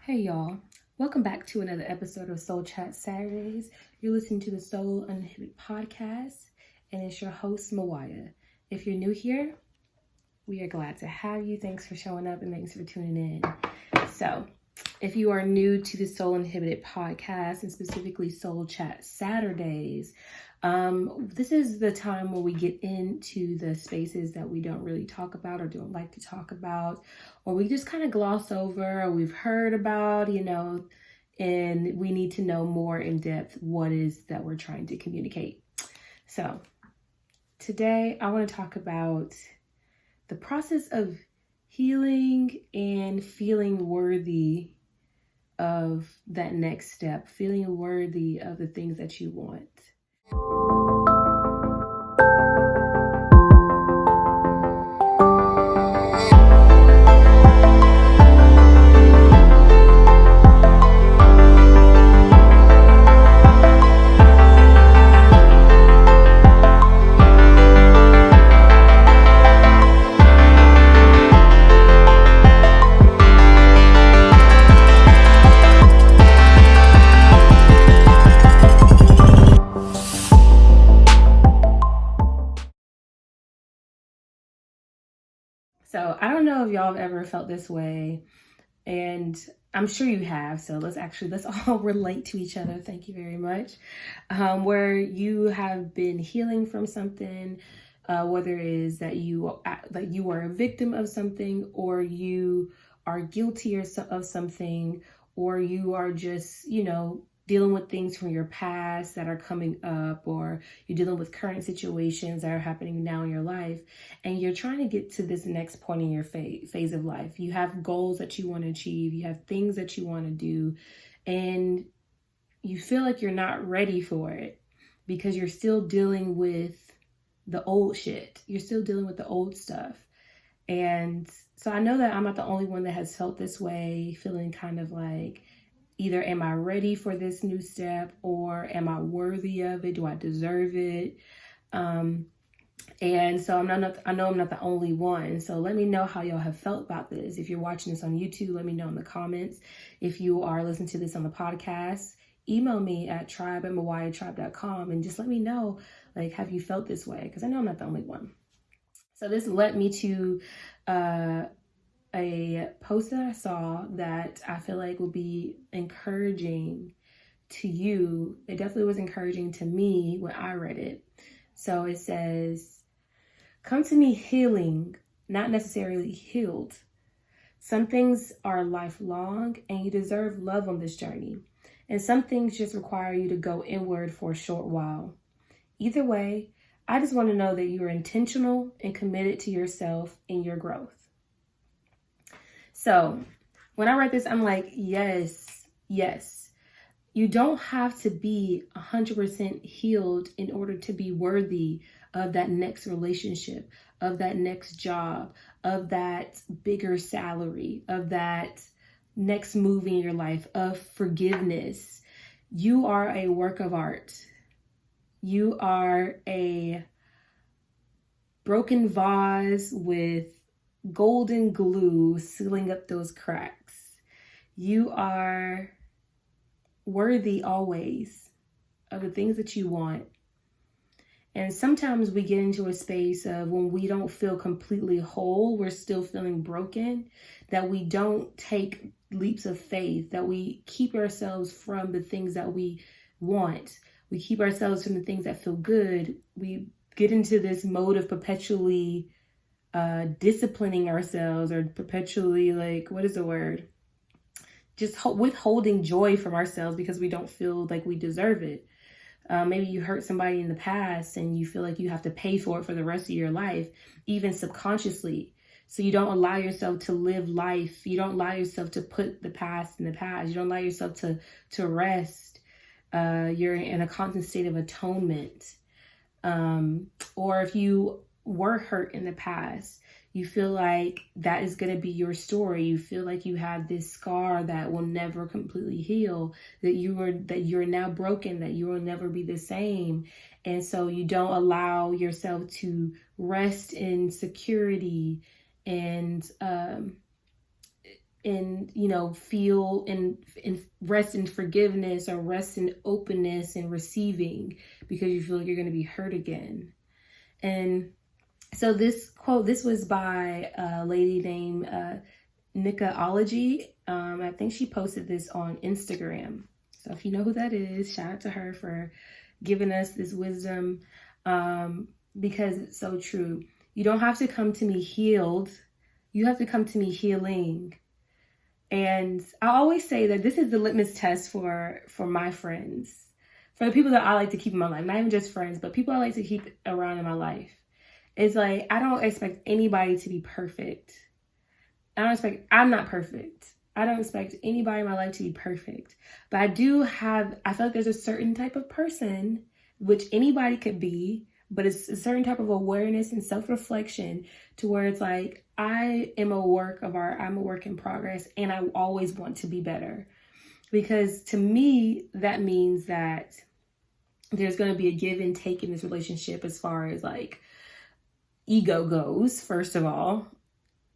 Hey y'all, welcome back to another episode of Soul Chat Saturdays. You're listening to the Soul Uninhibited podcast, and it's your host, Mawaya. If you're new here, we are glad to have you. Thanks for showing up and thanks for tuning in. So, if you are new to the Soul Uninhibited podcast and specifically Soul Chat Saturdays, this is the time where we get into the spaces that we don't really talk about or don't like to talk about, or we just kind of gloss over, or we've heard about, and we need to know more in depth what is that we're trying to communicate. So today I want to talk about the process of healing and feeling worthy of that next step, feeling worthy of the things that you want. So I don't know if y'all have ever felt this way, and I'm sure you have. So let's all relate to each other. Thank you very much. Where you have been healing from something, whether it is that you are a victim of something, or you are guilty of something, or you are just, dealing with things from your past that are coming up, or you're dealing with current situations that are happening now in your life, and you're trying to get to this next point in your phase of life. You have goals that you want to achieve, you have things that you want to do, and you feel like you're not ready for it because you're still dealing with the old shit. You're still dealing with the old stuff. And so I know that I'm not the only one that has felt this way, feeling kind of like, either am I ready for this new step, or am I worthy of it? Do I deserve it? And so I know I'm not the only one. So let me know how y'all have felt about this. If you're watching this on YouTube, let me know in the comments. If you are listening to this on the podcast, email me at tribe@mawayatribe.com and just let me know, have you felt this way? Because I know I'm not the only one. So this led me to a post that I saw that I feel like will be encouraging to you. It definitely was encouraging to me when I read it. So it says, "Come to me healing, not necessarily healed. Some things are lifelong and you deserve love on this journey. And some things just require you to go inward for a short while. Either way, I just want to know that you are intentional and committed to yourself and your growth." So when I read this, I'm like, yes. You don't have to be 100% healed in order to be worthy of that next relationship, of that next job, of that bigger salary, of that next move in your life, of forgiveness. You are a work of art. You are a broken vase with golden glue sealing up those cracks. You are worthy always of the things that you want. And sometimes we get into a space of when we don't feel completely whole, we're still feeling broken, that we don't take leaps of faith, that we keep ourselves from the things that we want. We keep ourselves from the things that feel good. We get into this mode of perpetually disciplining ourselves, or perpetually, just withholding joy from ourselves because we don't feel like we deserve it. Maybe you hurt somebody in the past and you feel like you have to pay for it for the rest of your life, even subconsciously. So you don't allow yourself to live life. You don't allow yourself to put the past in the past. You don't allow yourself to rest. You're in a constant state of atonement. Or if you were hurt in the past, you feel like that is going to be your story. You feel like you have this scar that will never completely heal, that you're now broken, that you will never be the same. And so you don't allow yourself to rest in security and and feel and rest in forgiveness, or rest in openness and receiving, because you feel like you're going to be hurt again. And so this quote, this was by a lady named Nicaology. I think she posted this on Instagram. So if you know who that is, shout out to her for giving us this wisdom, because it's so true. You don't have to come to me healed. You have to come to me healing. And I always say that this is the litmus test for my friends, for the people that I like to keep in my life, not even just friends, but people I like to keep around in my life. It's like, I don't expect anybody to be perfect. I'm not perfect. I don't expect anybody in my life to be perfect. But I feel like there's a certain type of person, which anybody could be, but it's a certain type of awareness and self-reflection to where it's like, I am a work of art. I'm a work in progress, and I always want to be better. Because to me, that means that there's going to be a give and take in this relationship as far as like ego goes, first of all.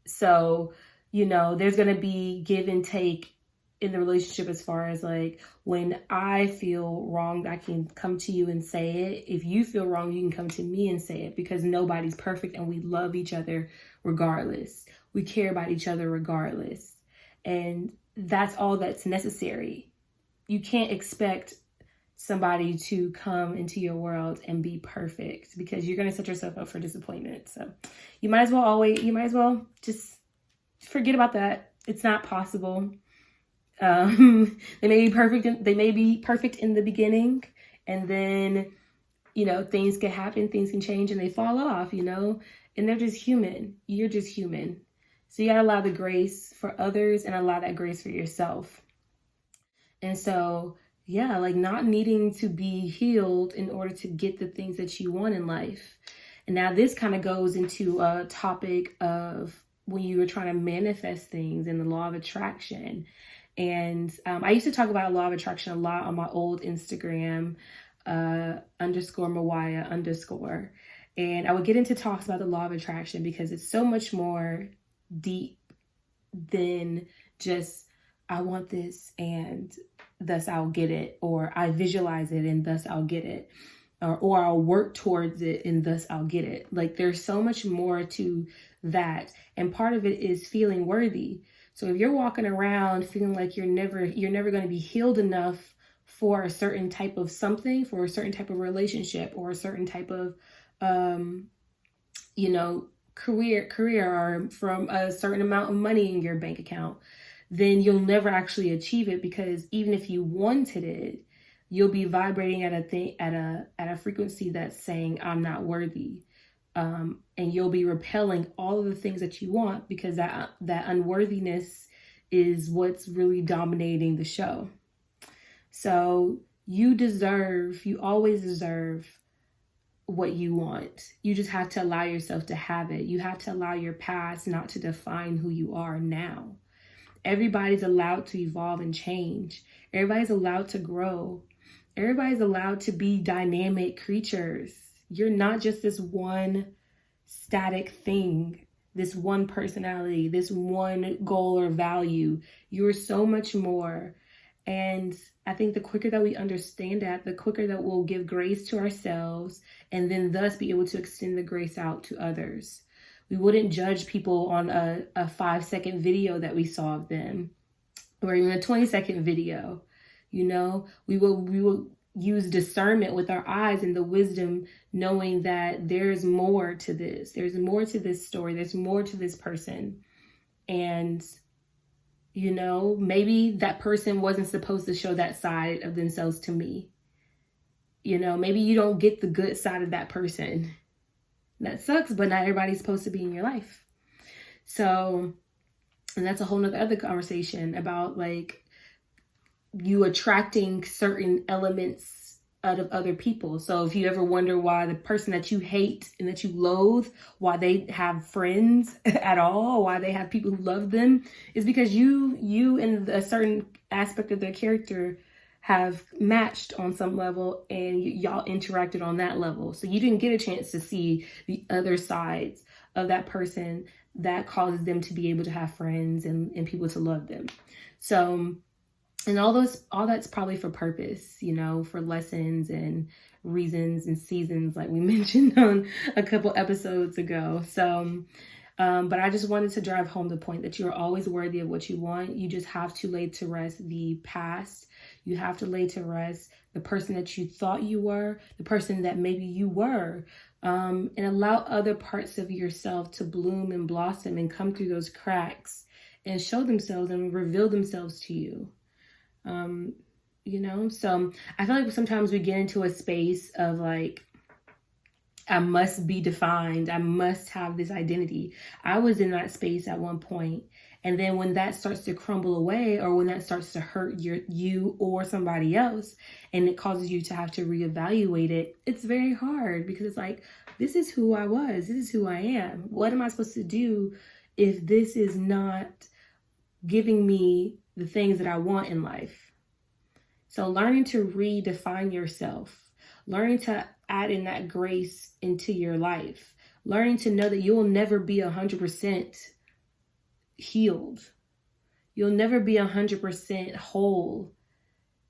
So, there's going to be give and take in the relationship as far as like, when I feel wrong, I can come to you and say it. If you feel wrong, you can come to me and say it, because nobody's perfect and we love each other regardless. We care about each other regardless. And that's all that's necessary. You can't expect somebody to come into your world and be perfect, because you're going to set yourself up for disappointment. So you might as well just forget about that. It's not possible. They may be perfect in the beginning, and then, things can happen, things can change, and they fall off, and they're just human. You're just human. So you gotta allow the grace for others and allow that grace for yourself. And so, yeah, like not needing to be healed in order to get the things that you want in life. And now this kind of goes into a topic of when you were trying to manifest things in the law of attraction. And I used to talk about law of attraction a lot on my old Instagram, _Mawaya_. And I would get into talks about the law of attraction because it's so much more deep than just, I want this and thus I'll get it, or I visualize it and thus I'll get it, or I'll work towards it and thus I'll get it. Like there's so much more to that. And part of it is feeling worthy. So if you're walking around feeling like you're never going to be healed enough for a certain type of something, for a certain type of relationship, or a certain type of, career, or from a certain amount of money in your bank account, then you'll never actually achieve it, because even if you wanted it, you'll be vibrating at a frequency that's saying, I'm not worthy. And you'll be repelling all of the things that you want, because that unworthiness is what's really dominating the show. So you always deserve what you want. You just have to allow yourself to have it. You have to allow your past not to define who you are now. Everybody's allowed to evolve and change. Everybody's allowed to grow. Everybody's allowed to be dynamic creatures. You're not just this one static thing, this one personality, this one goal or value. You're so much more. And I think the quicker that we understand that, the quicker that we'll give grace to ourselves, and then thus be able to extend the grace out to others. We wouldn't judge people on a 5-second video that we saw of them, or even a 20-second video. We will use discernment with our eyes and the wisdom, knowing that there's more to this. There's more to this story. There's more to this person. And, maybe that person wasn't supposed to show that side of themselves to me. Maybe you don't get the good side of that person. That sucks, but not everybody's supposed to be in your life. So, and that's a whole nother other conversation about like you attracting certain elements out of other people. So if you ever wonder why the person that you hate and that you loathe, why they have friends at all, why they have people who love them, is because you and a certain aspect of their character have matched on some level, and y'all interacted on that level. So you didn't get a chance to see the other sides of that person that causes them to be able to have friends and people to love them. So, and all that's probably for purpose, for lessons and reasons and seasons, like we mentioned on a couple episodes ago. So, but I just wanted to drive home the point that you're always worthy of what you want. You just have to lay to rest the past. You have to lay to rest the person that you thought you were, the person that maybe you were, and allow other parts of yourself to bloom and blossom and come through those cracks and show themselves and reveal themselves to you. So I feel like sometimes we get into a space of like, I must be defined. I must have this identity. I was in that space at one point. And then when that starts to crumble away, or when that starts to hurt you or somebody else, and it causes you to have to reevaluate it, it's very hard, because it's like, this is who I was. This is who I am. What am I supposed to do if this is not giving me the things that I want in life? So learning to redefine yourself, learning to add in that grace into your life, learning to know that you'll never be 100% healed. You'll never be 100% whole.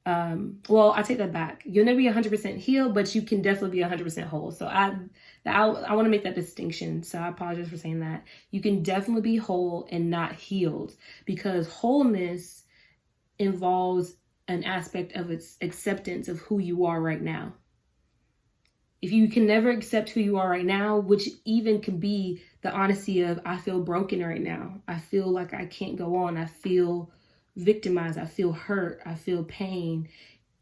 Well, I take that back. You'll never be 100% healed, but you can definitely be 100% whole. So I want to make that distinction. So I apologize for saying that. You can definitely be whole and not healed, because wholeness involves an aspect of its acceptance of who you are right now. If you can never accept who you are right now, which even can be the honesty of, I feel broken right now. I feel like I can't go on. I feel victimized. I feel hurt. I feel pain.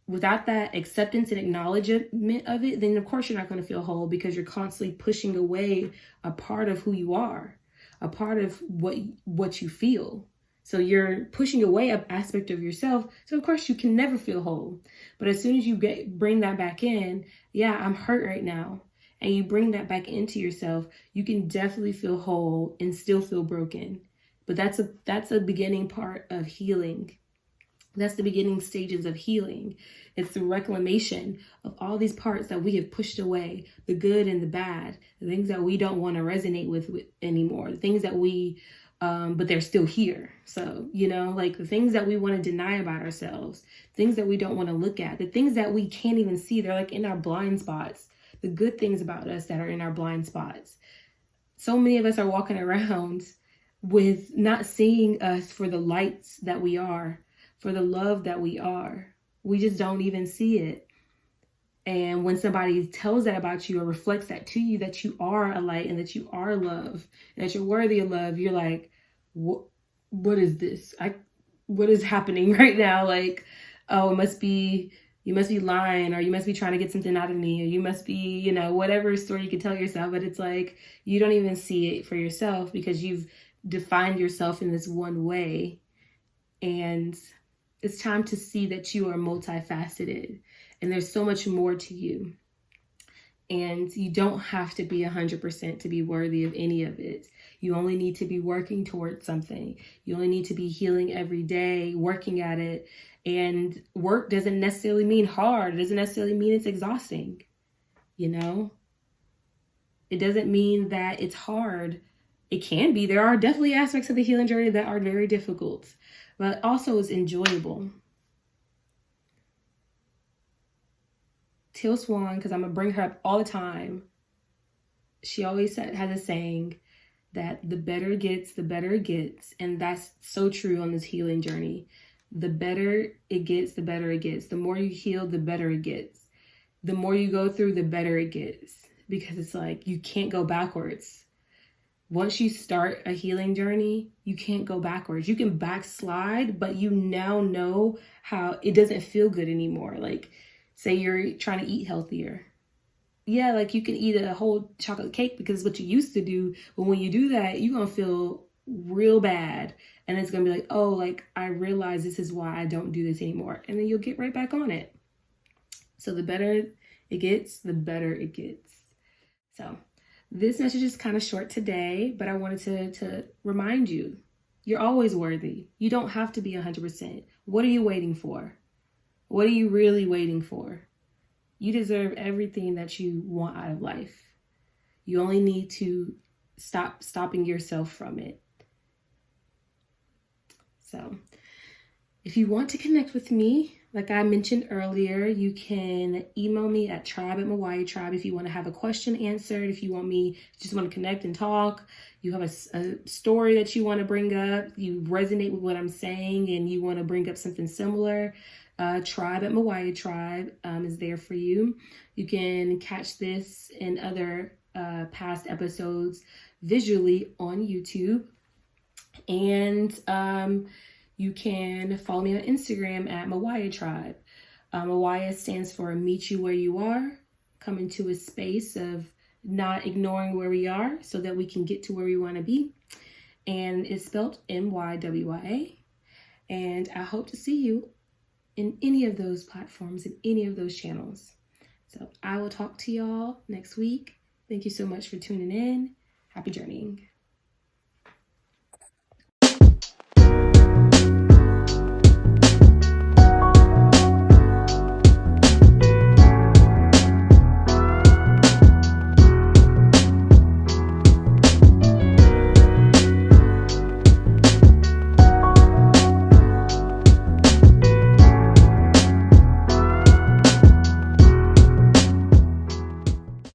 Without that acceptance and acknowledgement of it, then of course you're not going to feel whole, because you're constantly pushing away a part of who you are, a part of what you feel. So you're pushing away an aspect of yourself. So of course you can never feel whole. But as soon as you bring that back in, yeah, I'm hurt right now, and you bring that back into yourself, you can definitely feel whole and still feel broken. But that's a beginning part of healing. That's the beginning stages of healing. It's the reclamation of all these parts that we have pushed away, the good and the bad, the things that we don't want to resonate with anymore, the things that but they're still here. So, like the things that we want to deny about ourselves, things that we don't want to look at, the things that we can't even see, they're like in our blind spots, the good things about us that are in our blind spots. So many of us are walking around with not seeing us for the lights that we are, for the love that we are. We just don't even see it. And when somebody tells that about you or reflects that to you, that you are a light and that you are love and that you're worthy of love, you're like, what is this? What is happening right now? Like, oh, you must be lying, or you must be trying to get something out of me, or you must be, whatever story you can tell yourself. But it's like, you don't even see it for yourself, because you've defined yourself in this one way. And it's time to see that you are multifaceted and there's so much more to you. And you don't have to be 100% to be worthy of any of it. You only need to be working towards something. You only need to be healing every day, working at it. And work doesn't necessarily mean hard. It doesn't necessarily mean it's exhausting. It doesn't mean that it's hard. It can be. There are definitely aspects of the healing journey that are very difficult, but also is enjoyable. Teal Swan, because I'm going to bring her up all the time, she always has a saying that the better it gets, the better it gets. And that's so true on this healing journey. The better it gets, the better it gets. The more you heal, the better it gets. The more you go through, the better it gets. Because it's like, you can't go backwards. Once you start a healing journey, you can't go backwards. You can backslide, but you now know how it doesn't feel good anymore. Like, say you're trying to eat healthier. Yeah, like you can eat a whole chocolate cake because it's what you used to do. But when you do that, you're going to feel real bad. And it's going to be like, oh, like I realize this is why I don't do this anymore. And then you'll get right back on it. So the better it gets, the better it gets. So this message is kind of short today, but I wanted to remind you, you're always worthy. You don't have to be 100%. What are you waiting for? What are you really waiting for? You deserve everything that you want out of life. You only need to stopping yourself from it. So if you want to connect with me, like I mentioned earlier, you can email me at tribe@MawayaTribe if you want to have a question answered, if you just want to connect and talk, you have a story that you want to bring up, you resonate with what I'm saying and you want to bring up something similar, tribe@MawayaTribe is there for you. You can catch this and other past episodes visually on YouTube. And you can follow me on Instagram at @MawayaTribe. Mawaya stands for Meet You Where You Are, come into a space of not ignoring where we are so that we can get to where we want to be. And it's spelled MYWYA. And I hope to see you in any of those platforms, in any of those channels. So I will talk to y'all next week. Thank you so much for tuning in. Happy journeying.